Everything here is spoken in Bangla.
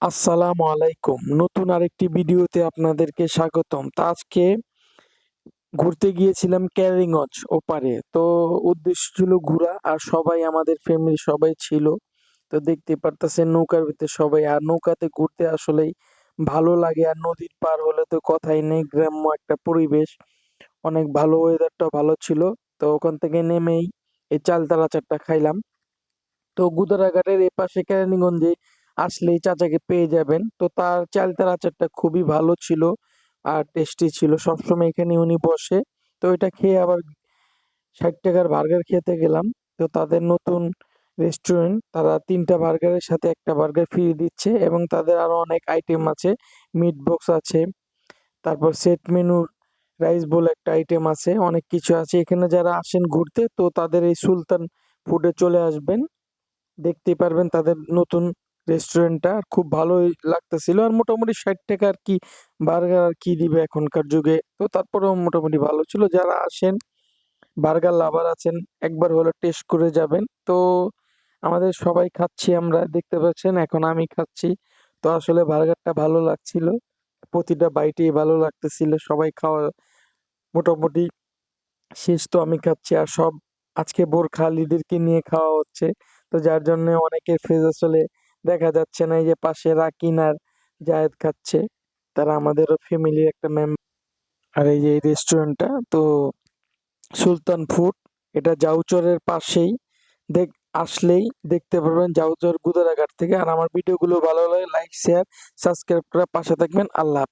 আসসালামু আলাইকুম। নতুন আরেকটি ভিডিওতে আপনাদেরকে স্বাগতম। আজকে ঘুরতে গিয়েছিলাম ক্যারিঙজ ওপারে। উদ্দেশ্য ছিল ঘুরা আর সবাই আমাদের ফ্যামিলির সবাই ছিল। দেখতে পারতেছেন নৌকার ভিতরে সবাই। আর নৌকাতে ঘুরতে আসলেই ভালো লাগে। আর নদীর পার হলে তো কথাই নেই। গ্রাম্য একটা পরিবেশ। অনেক ভালো ওয়েদারটাও ভালো ছিল। ওখান থেকে নেমেই এই চালতার আচারটা খাইলাম। গুদারাঘাটের এপাশে কেরানীগঞ্জে আসলেই চাচাকে পেয়ে যাবেন। তার চালতার আচারটা খুবই ভালো ছিল আর টেস্টি ছিল। সবসময় এখানে উনি বসে। এটা খেয়ে আবার ৬০ টাকার বার্গার খেতে গেলাম। তাদের নতুন রেস্টুরেন্ট, তারা ৩টা বার্গারের সাথে ১টা বার্গার ফ্রি দিচ্ছে এবং তাদের আরো অনেক আইটেম আছে। মিট বক্স আছে, তারপর সেট মেনুর রাইস বোল একটা আইটেম আছে, অনেক কিছু আছে। এখানে যারা আসেন ঘুরতে তাদের এই সুলতান ফুডে চলে আসবেন। দেখতেই পারবেন তাদের নতুন রেস্টুরেন্টটা খুব ভালোই লাগতেছিল। আর মোটামুটি ৬০ টাকা আর কি বার্গার আর কি দিবে এখনকার যুগে। তারপরেও মোটামুটি ভালো ছিল। যারা আসেন বার্গার লাভার আছেন একবার হলে টেস্ট করে যাবেন। আমাদের সবাই খাচ্ছি, আমরা দেখতে পাচ্ছেন এখন আমি খাচ্ছি। আসলে বার্গারটা ভালো লাগছিল, প্রতিটা বাইটেই ভালো লাগতেছিল। সবাই খাওয়া মোটামুটি শেষ। আমি খাচ্ছি আর সব আজকে বোরখা আলীদেরকে নিয়ে খাওয়া হচ্ছে। যার জন্য অনেকের ফেস আসলে দেখা যাচ্ছে না। এই যে পাশে রাকিন আর জায়েদ খাচ্ছে, তারা আমাদেরও ফ্যামিলির একটা মেম্বার। আর এই যে এই রেস্টুরেন্টটা সুলতান ফুড, এটা জাউচরের পাশেই। দেখ আসলেই দেখতে পারবেন জাউচর গুদারাঘাট থেকে। আর আমার ভিডিওগুলো ভালো লাগে লাইক শেয়ার সাবস্ক্রাইব করে পাশে থাকবেন। আল্লাহ হাফেজ।